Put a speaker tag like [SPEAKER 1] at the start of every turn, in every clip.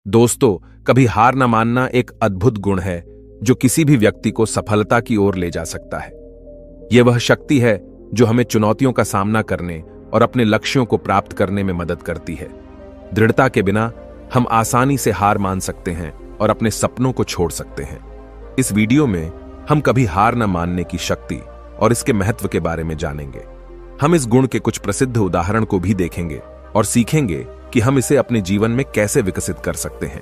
[SPEAKER 1] दोस्तों, कभी हार न मानना एक अद्भुत गुण है जो किसी भी व्यक्ति को सफलता की ओर ले जा सकता है। यह वह शक्ति है जो हमें चुनौतियों का सामना करने और अपने लक्ष्यों को प्राप्त करने में मदद करती है। दृढ़ता के बिना हम आसानी से हार मान सकते हैं और अपने सपनों को छोड़ सकते हैं। इस वीडियो में हम कभी हार न मानने की शक्ति और इसके महत्व के बारे में जानेंगे। हम इस गुण के कुछ प्रसिद्ध उदाहरण को भी देखेंगे और सीखेंगे कि हम इसे अपने जीवन में कैसे विकसित कर सकते हैं।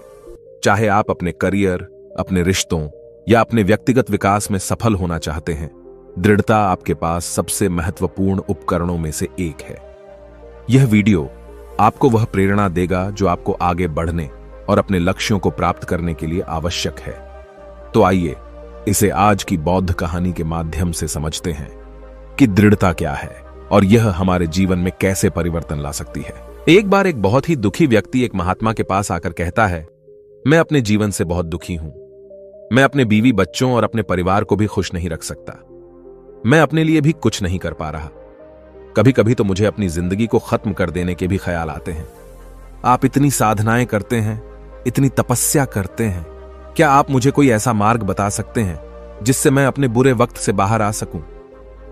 [SPEAKER 1] चाहे आप अपने करियर, अपने रिश्तों या अपने व्यक्तिगत विकास में सफल होना चाहते हैं, दृढ़ता आपके पास सबसे महत्वपूर्ण उपकरणों में से एक है। यह वीडियो आपको वह प्रेरणा देगा जो आपको आगे बढ़ने और अपने लक्ष्यों को प्राप्त करने के लिए आवश्यक है। तो आइए इसे आज की बौद्ध कहानी के माध्यम से समझते हैं कि दृढ़ता क्या है और यह हमारे जीवन में कैसे परिवर्तन ला सकती है। एक बार एक बहुत ही दुखी व्यक्ति एक महात्मा के पास आकर कहता है, मैं अपने जीवन से बहुत दुखी हूं। मैं अपने बीवी बच्चों और अपने परिवार को भी खुश नहीं रख सकता। मैं अपने लिए भी कुछ नहीं कर पा रहा। कभी कभी तो मुझे अपनी जिंदगी को खत्म कर देने के भी ख्याल आते हैं। आप इतनी साधनाएं करते हैं, इतनी तपस्या करते हैं, क्या आप मुझे कोई ऐसा मार्ग बता सकते हैं जिससे मैं अपने बुरे वक्त से बाहर आ सकूं?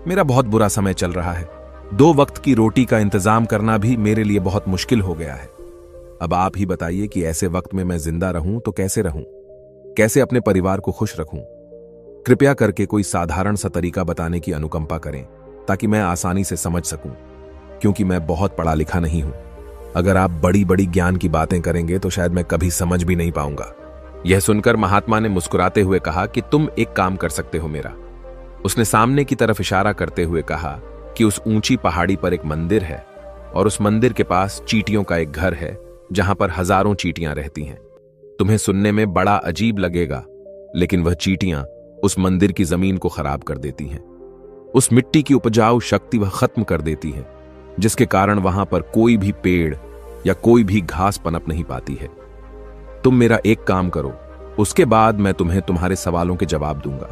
[SPEAKER 1] मेरा बहुत बुरा समय चल रहा है। 2 वक्त की रोटी का इंतजाम करना भी मेरे लिए बहुत मुश्किल हो गया है। अब आप ही बताइए कि ऐसे वक्त में मैं जिंदा रहूं तो कैसे रहूं? कैसे अपने परिवार को खुश रखूं? कृपया करके कोई साधारण सा तरीका बताने की अनुकंपा करें ताकि मैं आसानी से समझ सकूं, क्योंकि मैं बहुत पढ़ा लिखा नहीं हूं। अगर आप बड़ी बड़ी ज्ञान की बातें करेंगे तो शायद मैं कभी समझ भी नहीं पाऊंगा। यह सुनकर महात्मा ने मुस्कुराते हुए कहा कि तुम एक काम कर सकते हो मेरा। उसने सामने की तरफ इशारा करते हुए कहा कि उस ऊंची पहाड़ी पर एक मंदिर है और उस मंदिर के पास चींटियों का एक घर है जहां पर हजारों चींटियां रहती हैं। तुम्हें सुनने में बड़ा अजीब लगेगा, लेकिन वह चींटियां उस मंदिर की जमीन को खराब कर देती हैं। उस मिट्टी की उपजाऊ शक्ति वह खत्म कर देती है, जिसके कारण वहां पर कोई भी पेड़ या कोई भी घास पनप नहीं पाती है। तुम मेरा एक काम करो, उसके बाद मैं तुम्हें तुम्हारे सवालों के जवाब दूंगा।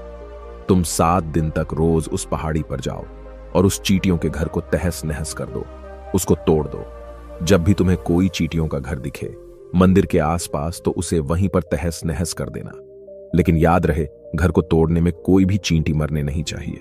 [SPEAKER 1] तुम 7 दिन तक रोज उस पहाड़ी पर जाओ और उस चींटियों के घर को तहस नहस कर दो, उसको तोड़ दो। जब भी तुम्हें कोई चींटियों का घर दिखे मंदिर के आसपास, तो उसे वहीं पर तहस नहस कर देना। लेकिन याद रहे, घर को तोड़ने में कोई भी चींटी मरने नहीं चाहिए।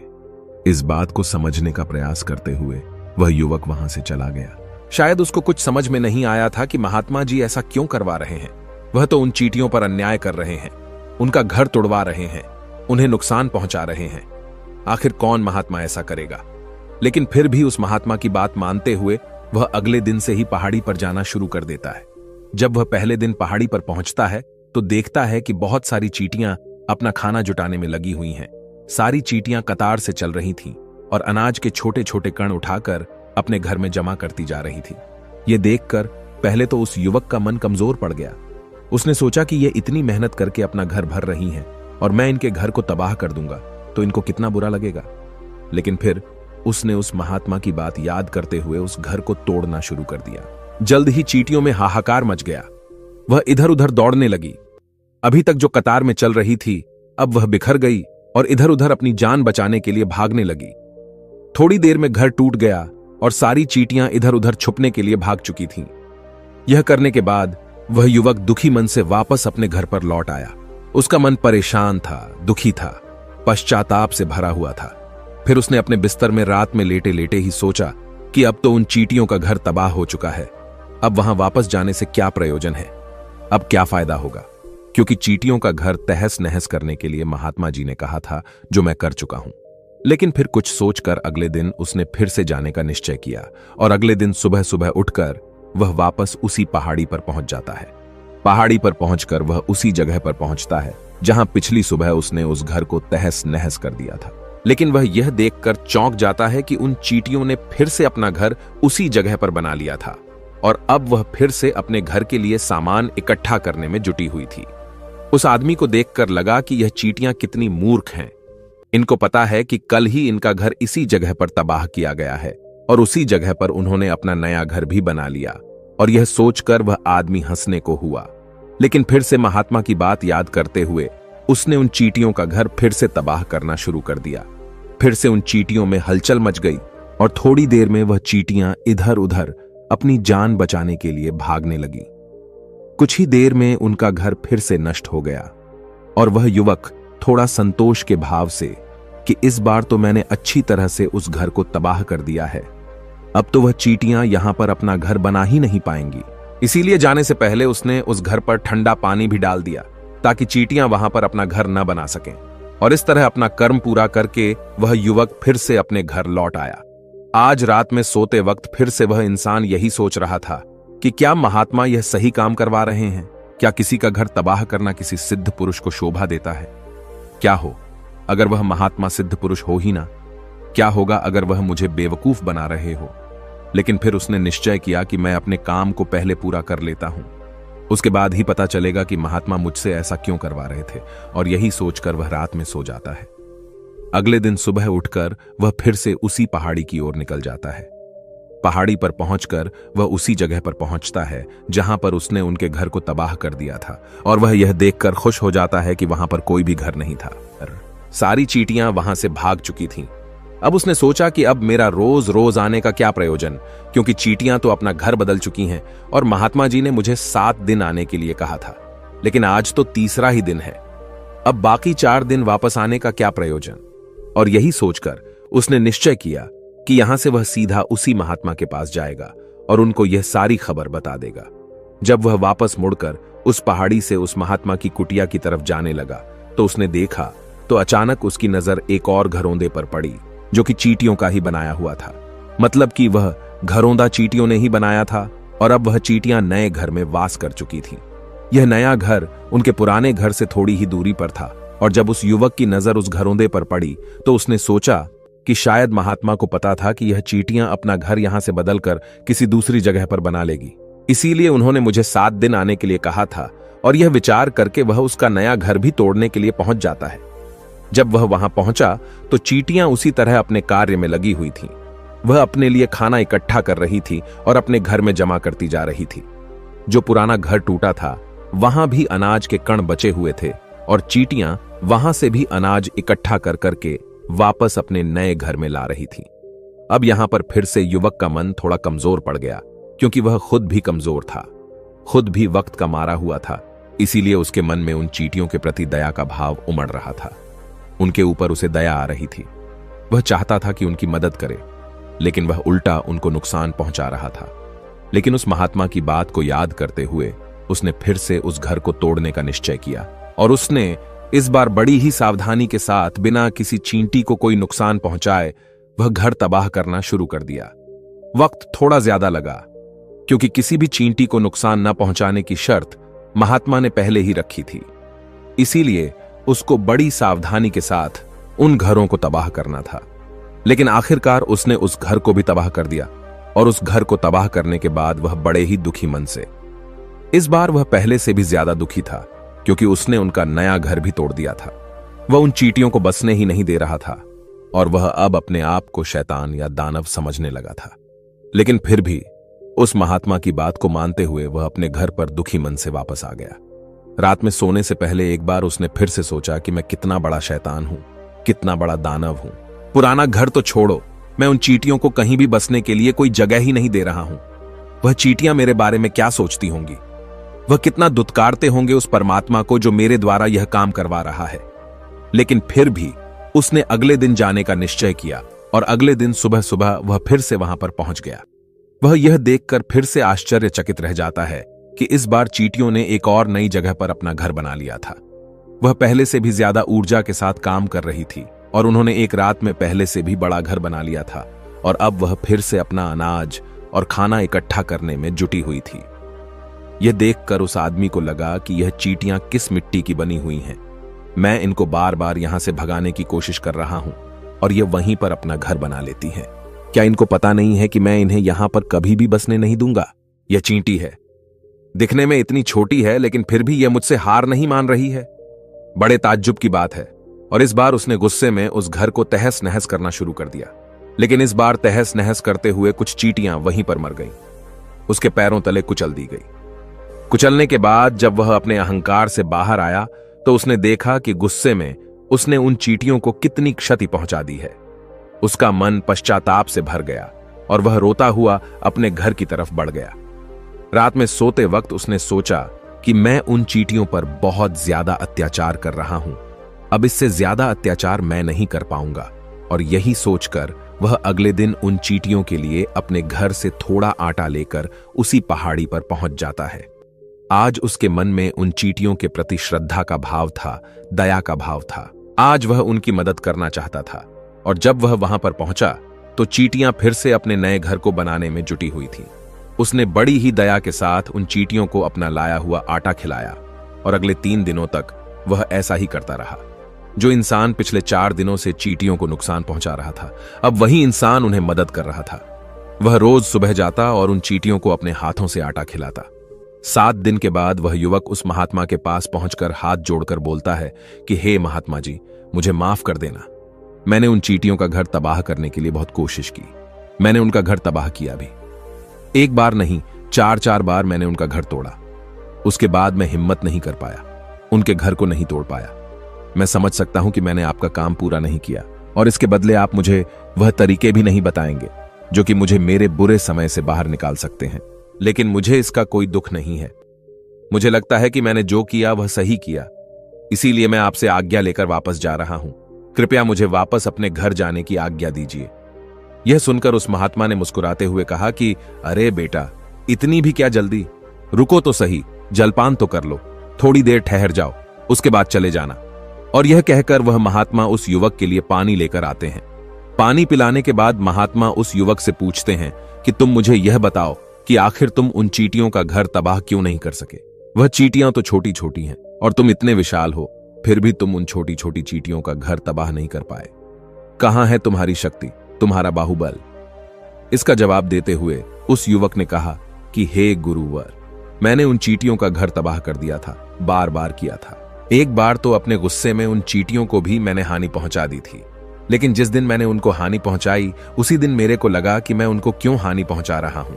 [SPEAKER 1] इस बात को समझने का प्रयास करते हुए वह युवक वहां से चला गया। शायद उसको कुछ समझ में नहीं आया था कि महात्मा जी ऐसा क्यों करवा रहे हैं। वह तो उन चींटियों पर अन्याय कर रहे हैं, उनका घर तोड़वा रहे हैं, उन्हें नुकसान पहुंचा रहे हैं। आखिर कौन महात्मा ऐसा करेगा? लेकिन फिर भी उस महात्मा की बात मानते हुए वह अगले दिन से ही पहाड़ी पर जाना शुरू कर देता है। जब वह पहले दिन पहाड़ी पर पहुंचता है तो देखता है कि बहुत सारी चींटियां अपना खाना जुटाने में लगी हुई हैं। सारी चींटियां कतार से चल रही थीं और अनाज के छोटे छोटे कण उठाकर अपने घर में जमा करती जा रही थी। यह देखकर पहले तो उस युवक का मन कमजोर पड़ गया। उसने सोचा कि ये इतनी मेहनत करके अपना घर भर रही हैं और मैं इनके घर को तबाह कर दूंगा तो इनको कितना बुरा लगेगा। लेकिन फिर उसने उस महात्मा की बात याद करते हुए उस घर को तोड़ना शुरू कर दिया। जल्द ही चींटियों में हाहाकार मच गया। वह इधर उधर दौड़ने लगी। अभी तक जो कतार में चल रही थी, अब वह बिखर गई और इधर उधर अपनी जान बचाने के लिए भागने लगी। थोड़ी देर में घर टूट गया और सारी चींटियां इधर उधर छुपने के लिए भाग चुकी थीं। यह करने के बाद वह युवक दुखी मन से वापस अपने घर पर लौट आया। उसका मन परेशान था, दुखी था, पश्चाताप से भरा हुआ था। फिर उसने अपने बिस्तर में रात में लेटे लेटे ही सोचा कि अब तो उन चींटियों का घर तबाह हो चुका है। अब वहां वापस जाने से क्या प्रयोजन है? अब क्या फायदा होगा? क्योंकि चींटियों का घर तहस नहस करने के लिए महात्मा जी ने कहा था, जो मैं कर चुका हूं। लेकिन फिर कुछ सोचकर अगले दिन उसने फिर से जाने का निश्चय किया और अगले दिन सुबह सुबह उठकर वह वापस उसी पहाड़ी पर पहुंच जाता है। पहाड़ी पर पहुंचकर वह उसी जगह पर पहुंचता है जहां पिछली सुबह उसने उस घर को तहस नहस कर दिया था। लेकिन वह यह देखकर चौंक जाता है कि उन चींटियों ने फिर से अपना घर उसी जगह पर बना लिया था और अब वह फिर से अपने घर के लिए सामान इकट्ठा करने में जुटी हुई थी। उस आदमी को देखकर लगा कि यह चींटियां कितनी मूर्ख हैं। इनको पता है कि कल ही इनका घर इसी जगह पर तबाह किया गया है और उसी जगह पर उन्होंने अपना नया घर भी बना लिया। और यह सोचकर वह आदमी हंसने को हुआ। लेकिन फिर से महात्मा की बात याद करते हुए उसने उन चींटियों का घर फिर से तबाह करना शुरू कर दिया। फिर से उन चींटियों में हलचल मच गई और थोड़ी देर में वह चींटियां इधर उधर अपनी जान बचाने के लिए भागने लगी। कुछ ही देर में उनका घर फिर से नष्ट हो गया और वह युवक थोड़ा संतोष के भाव से कि इस बार तो मैंने अच्छी तरह से उस घर को तबाह कर दिया है, अब तो वह चींटियां यहां पर अपना घर बना ही नहीं पाएंगी। इसीलिए जाने से पहले उसने उस घर पर ठंडा पानी भी डाल दिया ताकि चींटियां वहां पर अपना घर न बना सकें। और इस तरह अपना कर्म पूरा करके वह युवक फिर से अपने घर लौट आया। आज रात में सोते वक्त फिर से वह इंसान यही सोच रहा था कि क्या महात्मा यह सही काम करवा रहे हैं? क्या किसी का घर तबाह करना किसी सिद्ध पुरुष को शोभा देता है? क्या हो अगर वह महात्मा सिद्ध पुरुष हो ही ना? क्या होगा अगर वह मुझे बेवकूफ बना रहे हो? लेकिन फिर उसने निश्चय किया कि मैं अपने काम को पहले पूरा कर लेता हूं, उसके बाद ही पता चलेगा कि महात्मा मुझसे ऐसा क्यों करवा रहे थे। और यही सोचकर वह रात में सो जाता है। अगले दिन सुबह उठकर वह फिर से उसी पहाड़ी की ओर निकल जाता है। पहाड़ी पर पहुंचकर वह उसी जगह पर पहुंचता है जहां पर उसने उनके घर को तबाह कर दिया था, और वह यह देखकर खुश हो जाता है कि वहां पर कोई भी घर नहीं था। सारी चींटियां वहां से भाग चुकी थीं। अब उसने सोचा कि अब मेरा रोज रोज आने का क्या प्रयोजन, क्योंकि चींटियां तो अपना घर बदल चुकी हैं और महात्मा जी ने मुझे 7 दिन आने के लिए कहा था, लेकिन आज तो तीसरा ही दिन है। अब बाकी 4 दिन वापस आने का क्या प्रयोजन? और यही सोचकर उसने निश्चय किया कि यहां से वह सीधा उसी महात्मा के पास जाएगा और उनको यह सारी खबर बता देगा। जब वह वापस मुड़कर उस पहाड़ी से उस महात्मा की कुटिया की तरफ जाने लगा तो उसने देखा तो अचानक उसकी नजर एक और घरौंदे पर पड़ी जो कि चींटियों का ही बनाया हुआ था। मतलब कि वह घरौंदा चींटियों ने ही बनाया था और अब वह चींटियां नए घर में वास कर चुकी थीं। यह नया घर उनके पुराने घर से थोड़ी ही दूरी पर था, और जब उस युवक की नजर उस घरौंदे पर पड़ी तो उसने सोचा कि शायद महात्मा को पता था कि यह चींटियां अपना घर यहां से बदलकर किसी दूसरी जगह पर बना लेगी, इसीलिए उन्होंने मुझे 7 दिन आने के लिए कहा था। और यह विचार करके वह उसका नया घर भी तोड़ने के लिए पहुंच जाता है। जब वह वहां पहुंचा तो चींटियां उसी तरह अपने कार्य में लगी हुई थीं। वह अपने लिए खाना इकट्ठा कर रही थी और अपने घर में जमा करती जा रही थी। जो पुराना घर टूटा था वहां भी अनाज के कण बचे हुए थे और चींटियां वहां से भी अनाज इकट्ठा कर करके वापस अपने नए घर में ला रही थी। अब यहां पर फिर से युवक का मन थोड़ा कमजोर पड़ गया, क्योंकि वह खुद भी कमजोर था, खुद भी वक्त का मारा हुआ था। इसीलिए उसके मन में उन चींटियों के प्रति दया का भाव उमड़ रहा था। उनके ऊपर उसे दया आ रही थी। वह चाहता था कि उनकी मदद करे, लेकिन वह उल्टा उनको नुकसान पहुंचा रहा था। लेकिन उस महात्मा की बात को याद करते हुए उसने फिर से उस घर को तोड़ने का निश्चय किया, और उसने इस बार बड़ी ही सावधानी के साथ बिना किसी चींटी को कोई नुकसान पहुंचाए वह घर तबाह करना शुरू कर दिया। वक्त थोड़ा ज्यादा लगा, क्योंकि किसी भी चींटी को नुकसान न पहुंचाने की शर्त महात्मा ने पहले ही रखी थी। इसीलिए उसको बड़ी सावधानी के साथ उन घरों को तबाह करना था। लेकिन आखिरकार उसने उस घर को भी तबाह कर दिया, और उस घर को तबाह करने के बाद वह बड़े ही दुखी मन से, इस बार वह पहले से भी ज्यादा दुखी था, क्योंकि उसने उनका नया घर भी तोड़ दिया था। वह उन चींटियों को बसने ही नहीं दे रहा था, और वह अब अपने आप को शैतान या दानव समझने लगा था। लेकिन फिर भी उस महात्मा की बात को मानते हुए वह अपने घर पर दुखी मन से वापस आ गया। रात में सोने से पहले एक बार उसने फिर से सोचा कि मैं कितना बड़ा शैतान हूं, कितना बड़ा दानव हूं। पुराना घर तो छोड़ो, मैं उन चींटियों को कहीं भी बसने के लिए कोई जगह ही नहीं दे रहा हूं। वह चींटियां मेरे बारे में क्या सोचती होंगी? वह कितना दुत्कारते होंगे उस परमात्मा को जो मेरे द्वारा यह काम करवा रहा है। लेकिन फिर भी उसने अगले दिन जाने का निश्चय किया, और अगले दिन सुबह सुबह वह फिर से वहां पर पहुंच गया। वह यह देखकर फिर से आश्चर्यचकित रह जाता है कि इस बार चींटियों ने एक और नई जगह पर अपना घर बना लिया था। वह पहले से भी ज्यादा ऊर्जा के साथ काम कर रही थी, और उन्होंने एक रात में पहले से भी बड़ा घर बना लिया था, और अब वह फिर से अपना अनाज और खाना इकट्ठा करने में जुटी हुई थी। यह देखकर उस आदमी को लगा कि यह चींटियां किस मिट्टी की बनी हुई हैं। मैं इनको बार बार यहां से भगाने की कोशिश कर रहा हूं, और यह वहीं पर अपना घर बना लेती हैं। क्या इनको पता नहीं है कि मैं इन्हें यहां पर कभी भी बसने नहीं दूंगा? यह चींटी है, दिखने में इतनी छोटी है, लेकिन फिर भी यह मुझसे हार नहीं मान रही है। बड़े ताज्जुब की बात है। और इस बार उसने गुस्से में उस घर को तहस नहस करना शुरू कर दिया। लेकिन इस बार तहस नहस करते हुए कुछ चींटियां वहीं पर मर गईं। उसके पैरों तले कुचल दी गई। कुचलने के बाद जब वह अपने अहंकार से बाहर आया तो उसने देखा कि गुस्से में उसने उन चींटियों को कितनी क्षति पहुंचा दी है। उसका मन पश्चाताप से भर गया और वह रोता हुआ अपने घर की तरफ बढ़ गया। रात में सोते वक्त उसने सोचा कि मैं उन चींटियों पर बहुत ज्यादा अत्याचार कर रहा हूं। अब इससे ज्यादा अत्याचार मैं नहीं कर पाऊंगा। और यही सोचकर वह अगले दिन उन चींटियों के लिए अपने घर से थोड़ा आटा लेकर उसी पहाड़ी पर पहुंच जाता है। आज उसके मन में उन चींटियों के प्रति श्रद्धा का भाव था, दया का भाव था। आज वह उनकी मदद करना चाहता था। और जब वह वहां पर पहुंचा तो चींटियां फिर से अपने नए घर को बनाने में जुटी हुई थीं। उसने बड़ी ही दया के साथ उन चींटियों को अपना लाया हुआ आटा खिलाया और अगले 3 दिनों तक वह ऐसा ही करता रहा। जो इंसान पिछले 4 दिनों से चींटियों को नुकसान पहुंचा रहा था, अब वही इंसान उन्हें मदद कर रहा था। वह रोज सुबह जाता और उन चींटियों को अपने हाथों से आटा खिलाता। 7 दिन के बाद वह युवक उस महात्मा के पास पहुंचकर हाथ जोड़कर बोलता है कि हे महात्मा जी, मुझे माफ कर देना। मैंने उन चींटियों का घर तबाह करने के लिए बहुत कोशिश की। मैंने उनका घर तबाह किया भी। 1 बार नहीं, 4 बार मैंने उनका घर तोड़ा। उसके बाद मैं हिम्मत नहीं कर पाया, उनके घर को नहीं तोड़ पाया। मैं समझ सकता हूं कि मैंने आपका काम पूरा नहीं किया और इसके बदले आप मुझे वह तरीके भी नहीं बताएंगे जो कि मुझे मेरे बुरे समय से बाहर निकाल सकते हैं। लेकिन मुझे इसका कोई दुख नहीं है। मुझे लगता है कि मैंने जो किया वह सही किया, इसीलिए मैं आपसे आज्ञा लेकर वापस जा रहा हूं। कृपया मुझे वापस अपने घर जाने की आज्ञा दीजिए। यह सुनकर उस महात्मा ने मुस्कुराते हुए कहा कि अरे बेटा, इतनी भी क्या जल्दी, रुको तो सही, जलपान तो कर लो, थोड़ी देर ठहर जाओ, उसके बाद चले जाना। और यह कहकर वह महात्मा उस युवक के लिए पानी लेकर आते हैं। पानी पिलाने के बाद महात्मा उस युवक से पूछते हैं कि तुम मुझे यह बताओ कि आखिर तुम उन चींटियों का घर तबाह क्यों नहीं कर सके। वह चींटियां तो छोटी छोटी हैं और तुम इतने विशाल हो, फिर भी तुम उन छोटी छोटी चींटियों का घर तबाह नहीं कर पाए। कहां है तुम्हारी शक्ति, तुम्हारा बाहुबल? इसका जवाब देते हुए उस युवक ने कहा कि हे गुरुवर, मैंने उन चींटियों का घर तबाह कर दिया था, बार बार किया था। एक बार तो अपने गुस्से में उन चींटियों को भी मैंने हानि पहुंचा दी थी। लेकिन जिस दिन मैंने उनको हानि पहुंचाई, उसी दिन मेरे को लगा कि मैं उनको क्यों हानि पहुंचा रहा हूं,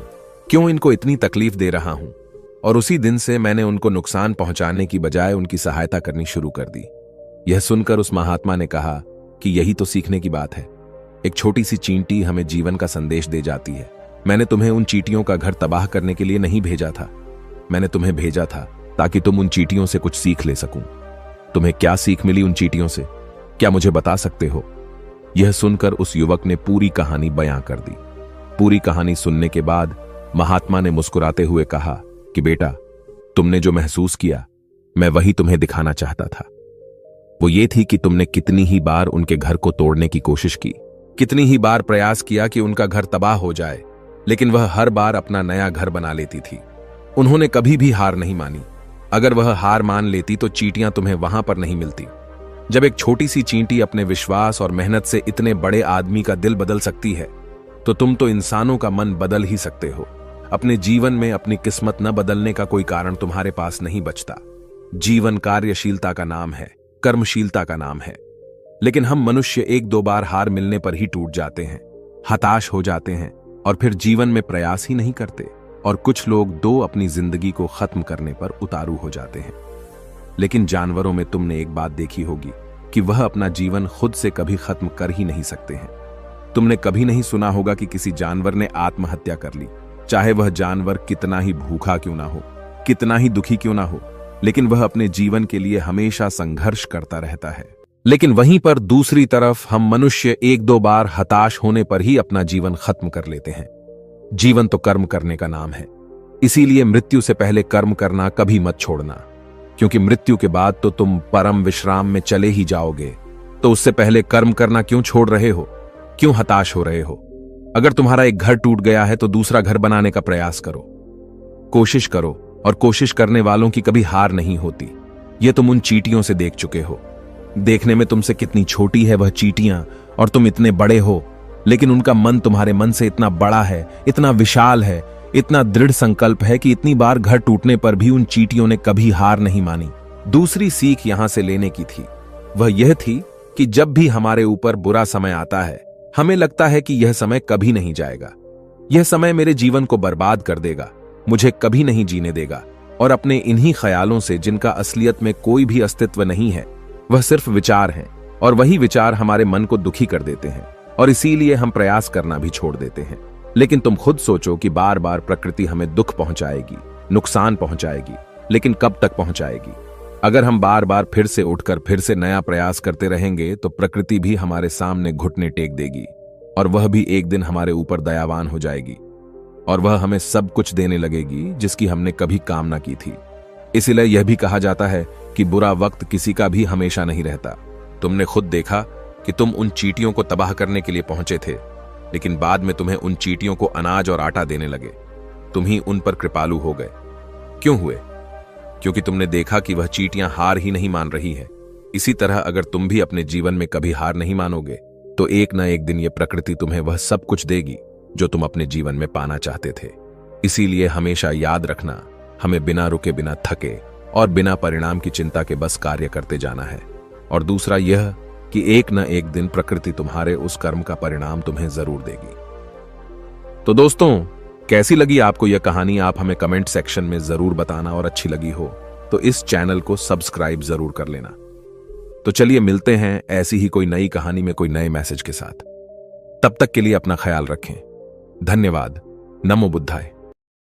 [SPEAKER 1] क्यों इनको इतनी तकलीफ दे रहा हूं। और उसी दिन से मैंने उनको नुकसान पहुंचाने की बजाय उनकी सहायता करनी शुरू कर दी। यह सुनकर उस महात्मा ने कहा कि यही तो सीखने की बात है। एक छोटी सी चींटी हमें जीवन का संदेश दे जाती है। मैंने तुम्हें उन चींटियों का घर तबाह करने के लिए नहीं भेजा था, मैंने तुम्हें भेजा था ताकि तुम उन चींटियों से कुछ सीख ले सकूं। तुम्हें क्या सीख मिली उन चींटियों से, क्या मुझे बता सकते हो? यह सुनकर उस युवक ने पूरी कहानी बयां कर दी। पूरी कहानी सुनने के बाद महात्मा ने मुस्कुराते हुए कहा कि बेटा, तुमने जो महसूस किया मैं वही तुम्हें दिखाना चाहता था। वो ये थी कि तुमने कितनी ही बार उनके घर को तोड़ने की कोशिश की, कितनी ही बार प्रयास किया कि उनका घर तबाह हो जाए, लेकिन वह हर बार अपना नया घर बना लेती थी। उन्होंने कभी भी हार नहीं मानी। अगर वह हार मान लेती तो चींटियां तुम्हें वहां पर नहीं मिलती। जब एक छोटी सी चींटी अपने विश्वास और मेहनत से इतने बड़े आदमी का दिल बदल सकती है, तो तुम तो इंसानों का मन बदल ही सकते हो। अपने जीवन में अपनी किस्मत न बदलने का कोई कारण तुम्हारे पास नहीं बचता। जीवन कार्यशीलता का नाम है, कर्मशीलता का नाम है। लेकिन हम मनुष्य 1-2 बार हार मिलने पर ही टूट जाते हैं, हताश हो जाते हैं और फिर जीवन में प्रयास ही नहीं करते। और कुछ लोग अपनी जिंदगी को खत्म करने पर उतारू हो जाते हैं। लेकिन जानवरों में तुमने एक बात देखी होगी कि वह अपना जीवन खुद से कभी खत्म कर ही नहीं सकते हैं। तुमने कभी नहीं सुना होगा कि किसी जानवर ने आत्महत्या कर ली, चाहे वह जानवर कितना ही भूखा क्यों ना हो, कितना ही दुखी क्यों ना हो, लेकिन वह अपने जीवन के लिए हमेशा संघर्ष करता रहता है। लेकिन वहीं पर दूसरी तरफ हम मनुष्य 1-2 बार हताश होने पर ही अपना जीवन खत्म कर लेते हैं। जीवन तो कर्म करने का नाम है, इसीलिए मृत्यु से पहले कर्म करना कभी मत छोड़ना, क्योंकि मृत्यु के बाद तो तुम परम विश्राम में चले ही जाओगे। तो उससे पहले कर्म करना क्यों छोड़ रहे हो, क्यों हताश हो रहे हो? अगर तुम्हारा एक घर टूट गया है तो दूसरा घर बनाने का प्रयास करो, कोशिश करो, और कोशिश करने वालों की कभी हार नहीं होती। यह तुम उन चींटियों से देख चुके हो। देखने में तुमसे कितनी छोटी है वह चींटियां और तुम इतने बड़े हो, लेकिन उनका मन तुम्हारे मन से इतना बड़ा है, इतना विशाल है, इतना दृढ़ संकल्प है कि इतनी बार घर टूटने पर भी उन चींटियों ने कभी हार नहीं मानी। दूसरी सीख यहां से लेने की थी, वह यह थी कि जब भी हमारे ऊपर बुरा समय आता है, हमें लगता है कि यह समय कभी नहीं जाएगा, यह समय मेरे जीवन को बर्बाद कर देगा, मुझे कभी नहीं जीने देगा। और अपने इन्हीं ख्यालों से, जिनका असलियत में कोई भी अस्तित्व नहीं है, वह सिर्फ विचार हैं, और वही विचार हमारे मन को दुखी कर देते हैं और इसीलिए हम प्रयास करना भी छोड़ देते हैं। लेकिन तुम खुद सोचो कि बार बार प्रकृति हमें दुख पहुंचाएगी, नुकसान पहुंचाएगी, लेकिन कब तक पहुंचाएगी? अगर हम बार बार फिर से उठकर फिर से नया प्रयास करते रहेंगे तो प्रकृति भी हमारे सामने घुटने टेक देगी, और वह भी एक दिन हमारे ऊपर दयावान हो जाएगी, और वह हमें सब कुछ देने लगेगी जिसकी हमने कभी कामना की थी। इसीलिए यह भी कहा जाता है कि बुरा वक्त किसी का भी हमेशा नहीं रहता। तुमने खुद देखा कि तुम उन चींटियों को तबाह करने के लिए पहुंचे थे, लेकिन बाद में तुम्हें उन चींटियों को अनाज और आटा देने लगे। तुम ही उन पर कृपालु हो गए। क्यों हुए? क्योंकि तुमने देखा कि वह चींटियां हार ही नहीं मान रही हैं। इसी तरह अगर तुम भी अपने जीवन में कभी हार नहीं मानोगे तो एक न एक दिन यह प्रकृति तुम्हें वह सब कुछ देगी जो तुम अपने जीवन में पाना चाहते थे। इसीलिए हमेशा याद रखना, हमें बिना रुके, बिना थके और बिना परिणाम की चिंता के बस कार्य करते जाना है। और दूसरा यह कि एक न एक दिन प्रकृति तुम्हारे उस कर्म का परिणाम तुम्हें जरूर देगी। तो दोस्तों, कैसी लगी आपको यह कहानी? आप हमें कमेंट सेक्शन में जरूर बताना, और अच्छी लगी हो तो इस चैनल को सब्सक्राइब जरूर कर लेना। तो चलिए मिलते हैं ऐसी ही कोई नई कहानी में कोई नए मैसेज के साथ। तब तक के लिए अपना ख्याल रखें। धन्यवाद। नमो बुद्धाय।